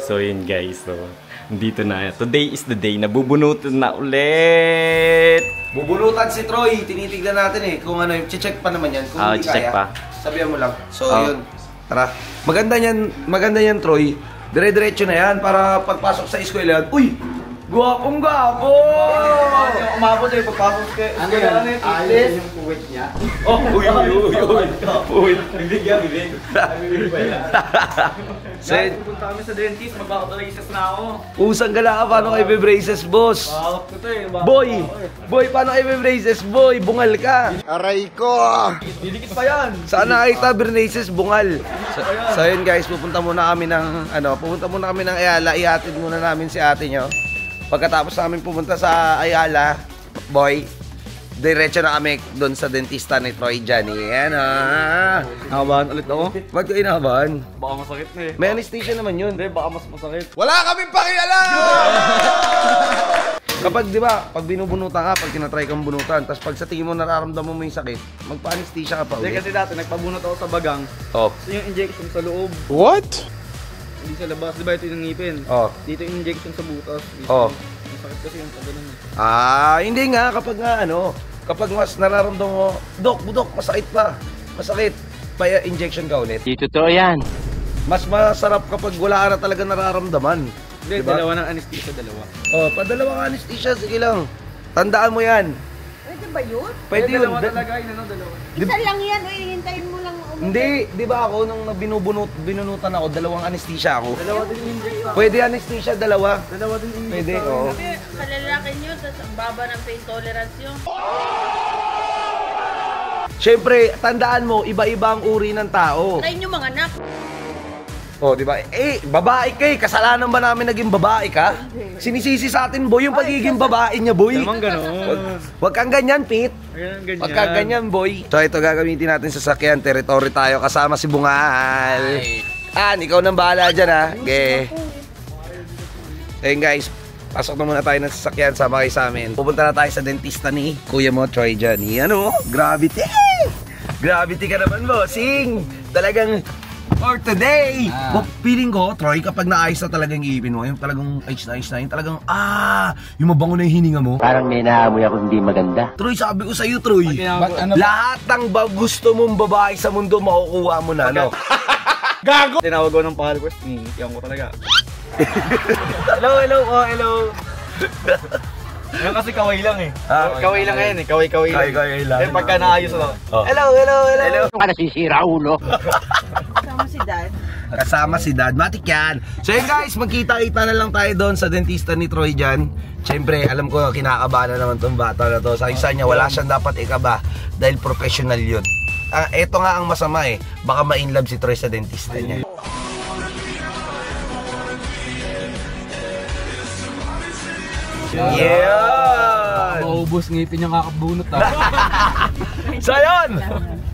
So yun guys, so dito na. Today is the day na bubunutan na ulit. Bubunutan si Troy. Tinitignan natin eh kung ano, check pa naman yan. Kung hindi kaya, pa. sabihan mo lang. So yun, tara. Maganda yan Troy. Dire-diretso na yan para pagpasok sa eskwela. Uy! Gwapong gwapo! Umabot eh, pagpasok ka. Ano yan? Alis? Yung puwit niya. Oh, uy. Puwit. Bibig. Pupunta kami sa dentist, magkakabraces na ako. Usang gala ka, paano kayo be-braces, boss? Bakit ko to eh. Boy, paano kayo be-braces, boy? Bungal ka. Aray ko! Didikit pa yan. Saan nakita braces, bungal? So yun guys, pupunta muna kami ng Ayala. Ihatid muna namin si ate nyo. Pagkatapos namin pumunta sa Ayala, boy, diretso na kami doon sa dentista ni Troy dyan. Yan Nakabahan ulit ako. Ba't ka inabahan? Baka masakit na eh. May anesthesia naman yun. Hindi, baka mas masakit. Wala kaming pakialam! Kapag, di ba, pag binubunutan ka, pag tinatry kang bunutan, tapos pag sa tingin mo nararamdaman mo yung sakit, magpa-anesthesia ka pa Hindi ulit. kasi dati, nagpabunot ako sa bagang. Oh. Yung injection sa loob. What? Hindi sa labas. Di ba ito yung ngipin? Oh. Dito yung injection sa butas. Oh. Masakit kasi yung pagano'n eh. Hindi nga, kapag mas nararamdaman mo, Dok, masakit pa. Masakit. Paya injection ka ulit. Di totoo yan. Mas masarap kapag wala ka na talaga nararamdaman. Hindi, diba? dalawa ng anesthesia, dalawa. Oh, padalawang anesthesia, sige lang. Tandaan mo yan. Pwede ba yun? Pwede yun. Dalawa talaga, dalawa. Isa lang yan, hintayin mo lang umutay. Hindi, di ba ako, nung binunutan ako, dalawang anesthesia ako. Dalawa din yung injection. Pwede anesthesia, dalawa. Dalawa din yung Pwede, injection. oo. Kasi sa lalaki nyo, ang baba ng pain tolerance nyo. Siyempre, tandaan mo, iba-iba ang uri ng tao. Try nyo mga anak. Oh, di ba? Babae ka eh. Kasalanan ba namin naging babae ka? Sinisisi sa atin, boy, yung pagiging babae niya, boy. Naman gano'n. Huwag kang ganyan, Pete. Ganyan. Huwag kang ganyan, boy. So, ito gagamitin natin sa sasakyan. Territory tayo kasama si Bungal. Ikaw nang bahala dyan, ha? Okay. Ayun, guys. Pasok na muna tayo ng sasakyan. Sama kayo sa amin. Pupunta na tayo sa dentista ni Kuya mo, Troy dyan. Ano? Gravity. Gravity ka naman, bossing. Talagang for today. Feeling ko, Troy, kapag naayos na talagang iipin mo, yung talagang ayos na, yung talagang, yung mabango na yung hininga mo. Parang may naamoy ako hindi maganda. Troy, sabi ko sa'yo, Troy, lahat ng gusto mong babae sa mundo, makukuha mo na, no? Gago! Tinawag ko ng pahal quest, ningitiyan ko talaga. Hello. Yung kasi kaway lang eh. Kaway lang ngayon eh, kaway lang. Kaway lang. Eh pagka naayos ako. Hello. Ano ka nasisira, ulo? Kasama si Dad. Kasama si Dad, matik yan. So yun guys, magkita-kita na lang tayo doon sa dentista ni Troy dyan. Siyempre, alam ko, kinakabahan na naman tong bata na to. Sa isa niya, wala siyang dapat ikaba dahil professional yun. Eto nga ang masama eh, baka ma-inlove si Troy sa dentista niya. Yeah! Maubos ngipin yung kakabunot So yun,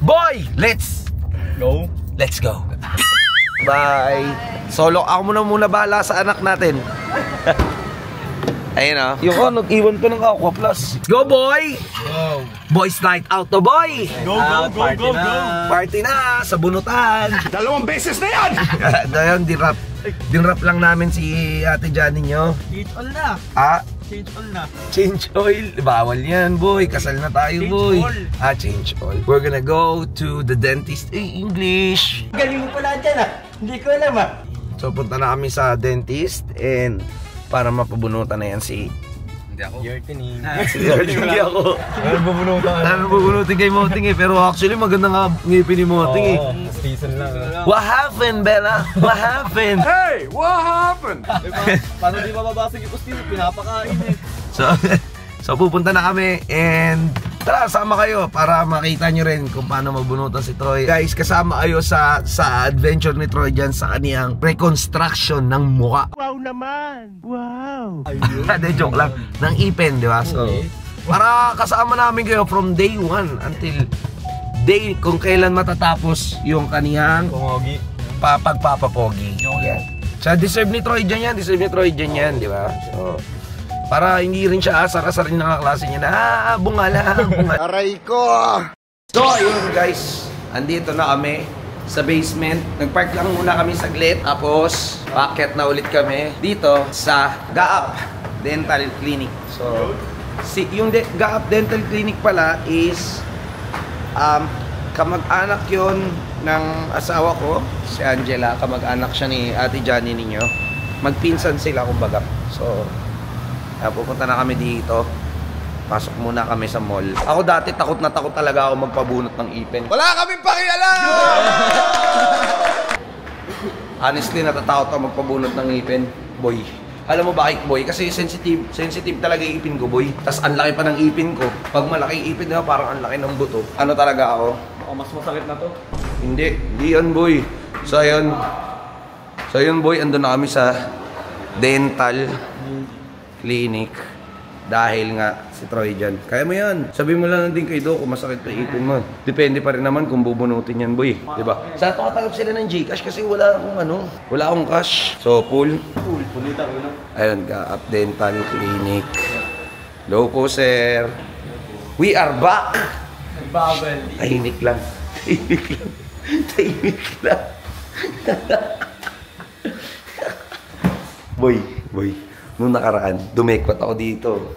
boy, let's Go. go. Bye. Solo, ako muna bahala sa anak natin. Ayun o. Yung nag-iwan pa ng Aqua Plus. Go, boy! Go. Boys night out to, boy! Go. Party na sa bunutan. 2 beses na yan! Dayan, dinrap lang namin si Ate Johnny nyo. Change all na. Change all na. Change oil. Bawal yan, boy. Kasal na tayo, Change boy. all. Change oil. We're gonna go to the dentist. English. Galing mo pala dyan Hindi ko alam So, punta na kami sa dentist and para mapabunutan na yan si... Hindi ako. Yertin Hindi ako. Ano bubunutin kay Moting eh. Pero actually, maganda nga ngipin ni Moting eh. Season lang. What happened, Bella? What happened? Hey! What happened? Paano di mababasag yung kustin? Pinapakain eh. So pupunta na kami and tara, sama kayo para makita nyo rin kung paano mabunutan si Troy. Guys, kasama kayo sa adventure ni Troy dyan sa kaniyang reconstruction ng mukha. Wow naman! Wow! Hindi, joke lang. Ng ipin, di ba? So, para kasama namin kayo from day 1 until day kung kailan matatapos yung kaniyang Kumogi. pagpapapogi. Yan. So, deserve ni Troy dyan yan, di ba? So, para hindi rin siya asar-asar yung nakaklase niya na bungal. Aray ko! So ayun guys, andito na kami sa basement. Nagpark lang muna kami saglit. Tapos, paakyat na ulit kami dito sa Gaap Dental Clinic. So, yung Gaap Dental Clinic pala is kamag-anak yon ng asawa ko, si Angela. Kamag-anak siya ni Ate Johnny ninyo. Magpinsan sila kumbaga. So, pupunta na kami dito. Pasok muna kami sa mall. Ako dati takot na takot talaga ako magpabunot ng ipin. Wala kaming pakialam! Honestly, natatakot ako magpabunot ng ipin, boy. Alam mo bakit, boy? Kasi sensitive talaga yung ipin ko, boy. Tas ang laki pa ng ipin ko. Pag malaki yung ipin na, parang ang laki ng buto. Ano talaga ako? Mas masakit na to. Hindi yan, boy. So, ayun, boy, andun na kami sa dental clinic. Dahil nga si Troy dyan. Kaya mo yan. Sabi mo lang din kay Doc kung masakit pa ipin mo. Depende pa rin naman kung bubunutin yan, boy. Diba? Saan pakatanggap sila ng Gcash kasi wala akong cash. So, pool. Pulita ko na. Ayun, Gaap Dental Clinic. Hello po, sir. We are back. Babel. Tahimik lang. Tahimik lang. Boy. Nung nakaraan, dumekwat ako dito.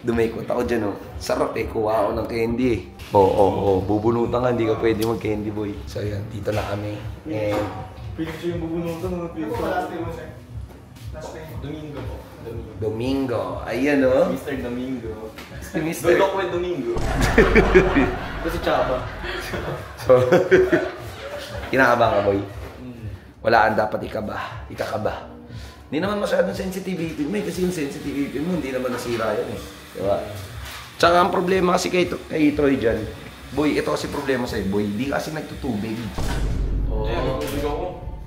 Dumekwat ako dyan, oh. Sarap eh, kuha ako ng candy eh. Oo. Bubunutan ka, hindi ka pwede mag-candy, boy. So, yan, dito na kami. And Pinicture yung bubunutan ng picture. Domingo po. Domingo. Ayan, oh. Mr. Domingo. Si Mr. Dudok with Domingo. Kasi Chaba. So, kinakabahan ka, boy. Wala ang dapat ikakaba. Hindi naman masyadong sensitivity mo kasi yung sensitivity mo hindi naman nasira yan eh. Diba? Tsaka ang problema kasi kay Troy dyan, boy, ito kasi problema sa'yo, boy, hindi kasi nagtutubig.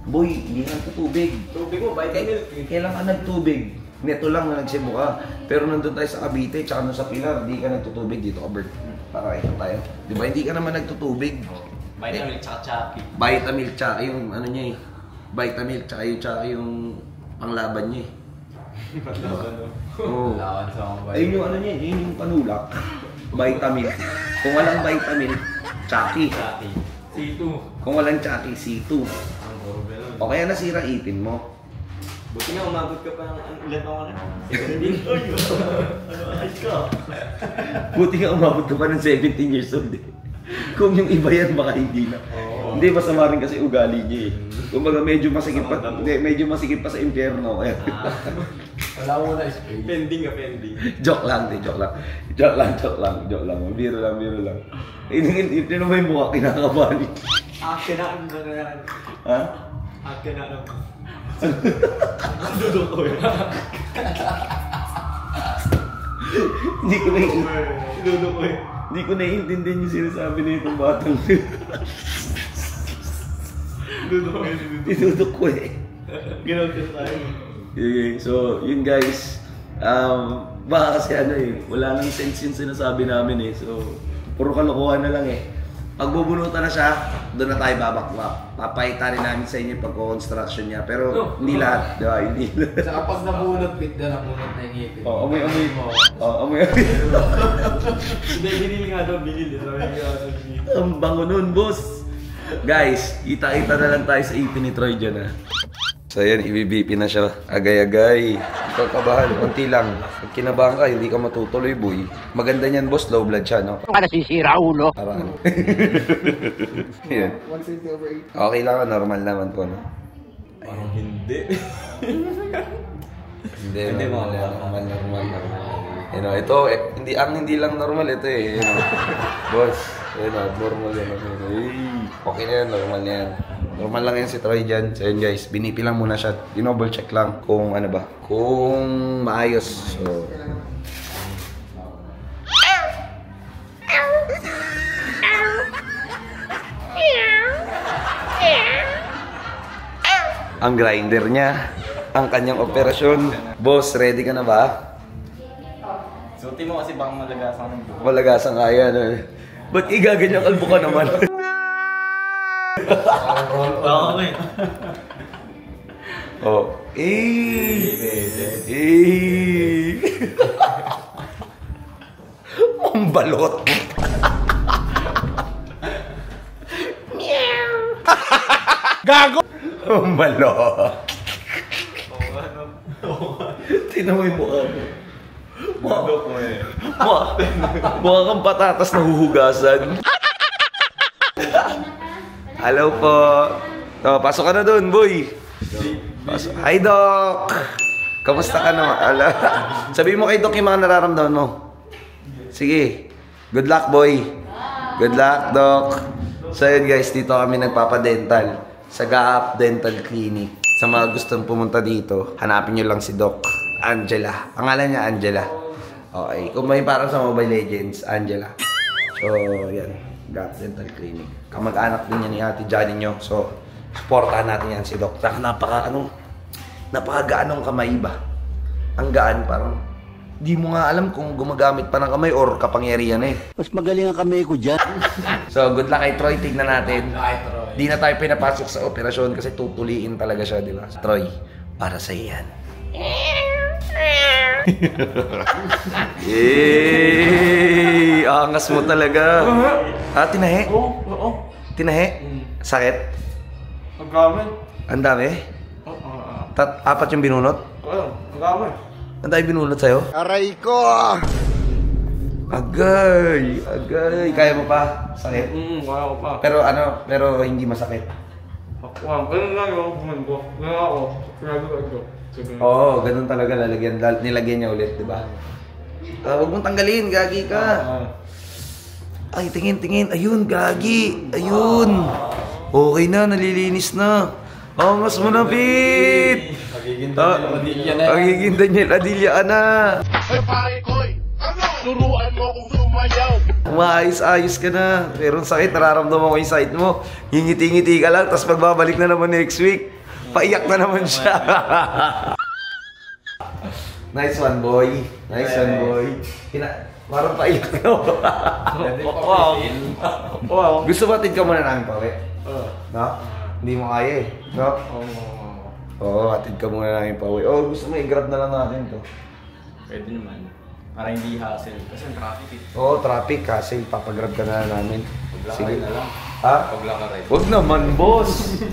Boy, hindi ka nagtutubig. Tubig mo, vitamin milk. Kailan ka nagtubig? Neto lang na nagsibo ka. Pero nandun tayo sa Cavite, tsaka nung sa Pilar, hindi ka nagtutubig. Dito ka, Bert. Para ito tayo. Diba, hindi ka naman nagtutubig. Vitamin milk tsaka Chappy. Vitamilk, tsaka yung ano niya eh. Vitamilk, tsaka yung panglaban niya eh. Oo. Ayun yung ano niya eh, yun yung panulak. Vitamilk. Kung walang vitamilk, Chucky. C2. Kung walang Chucky, C2. O kaya nasira ipin mo. Buti nga umabot ka pa ng ilan ako na. 17. Ayos ka. Buti nga umabot ka pa ng 17 years old eh. Kung yung iba yan, baka hindi na. Hindi, masama rin kasi ugali niya eh. Kumbaga medyo masikip pa sa impyerno. Wala mo na spray. Pending ka, pending. Joke lang. Biro lang. Ito naman yung mukha kinakabahan eh. Akin na ang nangyayari. Ha? Akin na ang dudok ko yun. Hindi ko Dudok ko yun. Hindi ko naiintindihan yung sinasabi na itong batang. Idudok ko eh. Ginawa ko tayo. Okay, so yun guys. Baka kasi ano eh, wala nang sense yung sinasabi namin eh. So, puro kalokohan na lang eh. Pag bubunutan na siya, doon na tayo babakwak. Papayita rin namin sa inyo yung pag-construction niya. Pero hindi lahat, di ba? Hindi lahat. Saka pag nabunot, pit na nabunot na yung ngipin. Amoy. Hindi, binili nga daw, binili. Ang bango nun, boss. Guys, kita-kita na lang tayo sa ipin ni Troy dyan, ha. So yan, ibibp na siya. Agay-agay. Ikaw kabahan, konti lang. Pag kinabahan ka, hindi ka matutuloy, boy. Maganda niyan, boss. Low blood siya, no? Ka nasisira, ulo. Parang. Yan. 170/8. Okay lang, normal naman po, no? Parang hindi. Hindi, normal. You know, ito, hindi lang normal ito eh. You know. Boss, you know, normal yan. Okay na yan, normal na yan. Normal lang yan si Troy dyan. So yun guys, binipi lang muna siya. Dinoble check lang kung ano ba. Kung maayos. So, ang grinder niya, ang kanyang operasyon. Boss, ready ka na ba? Suti mo kasi baka malagasan ng buhok. Malagasan kaya no. Ba't igaganyan kalbo ka naman? Okay. Oh. Ang balot. Gago! Malo. Tingnan mo yung mukha mo. Mukha kang patatas na huhugasan. Hello po. Oh, pasok ka na doon, boy. Pasok. Hi, Doc. Kamusta ka naman? Sabihin mo kay Doc yung mga nararamdaman mo. Sige. Good luck, boy. Good luck, Doc. So yun guys, dito kami nagpapadental sa Gaap Dental Clinic. Sa mga gustong pumunta dito, hanapin nyo lang si Doc Angela. Pangalan niya Angela. Okay, kung may parang sa Mobile Legends, Angela. So yan, Gaap Dental Clinic. Kamag-anak din niya ni Ate Johnny nyo. So, supportahan natin yan si Doc. Saka napakagaanong kamay ba? Ang gaan, parang di mo nga alam kung gumagamit pa ng kamay or kapangyarihan eh. Mas magaling ang kamay ko dyan. So, good luck kay Troy. Tignan natin. Di na tayo pinapasok sa operasyon kasi tutuliin talaga siya, di ba? Troy, para sa iyan. Yay! Angas mo talaga. Ah, tinahe? Oo. Tinahe? Sakit? Ang gamit. Ang dami? Apat yung binunot? Oo, ang gamit. Ang dami binunot sa'yo? Aray ko! Agay! Agay! Kaya mo pa? Sakit? Kaya ko pa. Pero hindi masakit. Ganun lang yung kuman ko. Ganun ako. Pinagawa ko. Oo, ganun talaga nilagyan niya ulit, di ba? Huwag mong tanggalin, gagi ka. Ay, tingin. Ayun, gagi. Ayun. Okay na, nalilinis na. Angas mo na, Pete. Magiging Daniel Adilla ka na. Ay, pare koy! Turuan mo kung sumayaw! Umaayos-ayos ka na. Pero sakit, nararamdaman ko yung side mo. Ngingiti-ngiti ka lang, tapos magbabalik na naman next week. Paiyak na naman siya. Nice one, boy. Nice one, boy. Parang paiyak na. Wow. Gusto ba atid ka muna namin, Pawe? No? Hindi mo kaya eh. No? Oo, atid ka muna namin, Pawe. Oh, gusto mo i-grab na lang natin to. Pwede naman. Para hindi hassle. Kasi ang traffic eh. Oo, traffic kasi papagrab ka na namin. Paglakay na lang. Ha? Paglakay. Huwag naman, boss.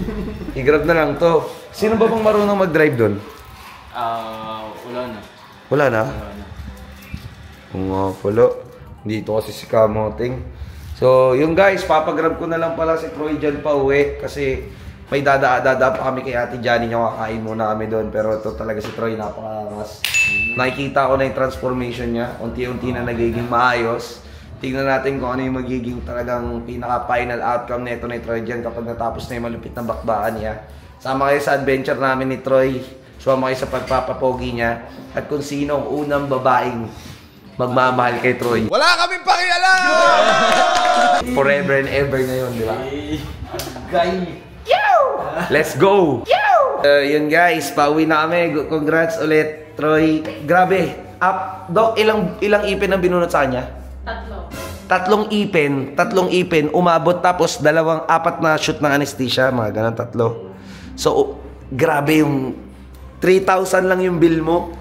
I-grab na lang to. Sino ba bang marunong mag-drive doon? Wala na. Wala na? Wala na. Kung nga pala. Dito kasi si Kamoting. So, yung guys, papagrab ko na lang pala si Troy dyan pa uwi. Kasi may dada pa kami kay Ate Johnny nyo. Kakain muna kami doon. Pero ito talaga si Troy, napakakas. Nakikita ko na yung transformation niya. Unti-unti na nagiging maayos. Tingnan natin kung ano yung magiging talagang pinaka-final outcome na ito ni Troy dyan kapag natapos na yung malupit na bakbakan niya. Sama kayo sa adventure namin ni Troy. Sumama kayo sa pagpapapogi niya. At kung sino ang unang babaeng magmamahal kay Troy. Wala kaming pakialam! Forever and ever na yun, di ba? Let's go! Yun guys, pauwi na kami. Congrats ulit, Troy. Grabe. Doc, ilang ipin ang binunot sa kanya? Tatlong ipin, umabot tapos apat na shoot ng anesthesia, mga ganun, 3. So, grabe yung 3,000 lang yung bill mo.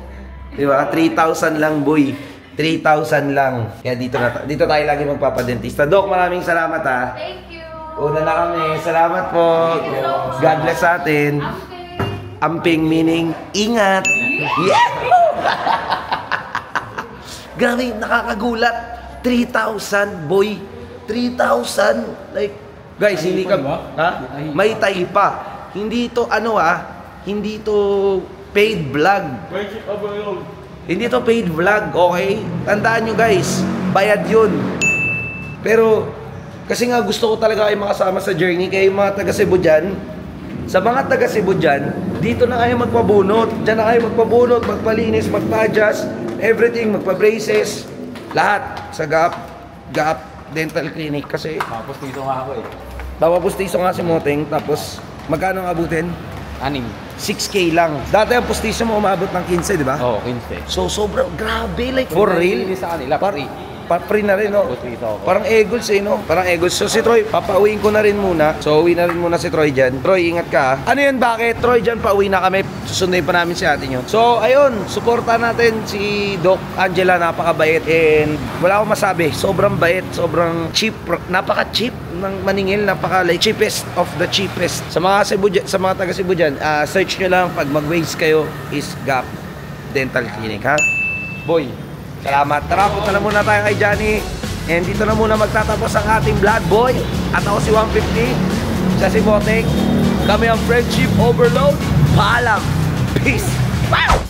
Di ba? 3,000 lang, boy. 3,000 lang. Kaya dito tayo lagi magpapadentista. Doc, maraming salamat ha. Thank you. Una na kami. Salamat po. God bless sa atin. Amping meaning ingat. Yeah! Grabe, nakakagulat. 3,000, boy. 3,000. Like, guys, hindi ka... Ha? May tahi pa. Hindi to, hindi to paid vlog. Hindi to paid vlog, okay? Tandaan nyo, guys. Bayad yun. Pero, kasi nga gusto ko talaga kayo makasama sa journey. Kaya yung mga taga Cebu dyan, sa mga taga Cebu dyan, dito na kayo magpabunot. Dyan na kayo magpabunot, magpalinis, magpa-adjust, everything, magpa-braces. Lahat sa Gaap Dental Clinic kasi Tapos dito nga ako eh. papapustiso nga si Moteng, tapos magkano ang abutin? 6K lang. Dati ang pustiso mo umabot ng 15, di ba? Oo, 15. So sobrang grabe, like for real. Sa kanila, Par Pa-free na rin, no? Parang Eagles, eh, no? Parang Eagles. So, si Troy, papauwiin ko na rin muna. So, uwi na rin muna si Troy dyan. Troy, ingat ka, ha? Ano yun, bakit? Troy, dyan, pauwi na kami. Susunduin pa namin si ate nyo. So, ayun, suporta natin si Doc Angela. Napakabait. And wala akong masabi. Sobrang bait. Sobrang cheap. Napaka-cheap ng maningil. Like, cheapest of the cheapest. Sa mga Cebu, sa mga taga Cebu dyan, search nyo lang pag mag-waste kayo is Gap Dental Clinic, ha? Boy, salamat. Tara, punta na muna tayo kay Johnny. And dito na muna magtatapos ang ating vlog, boy. At ako si 150. Siya si Botek. Kami ang Friendship Overload. Paalam. Peace. Wow!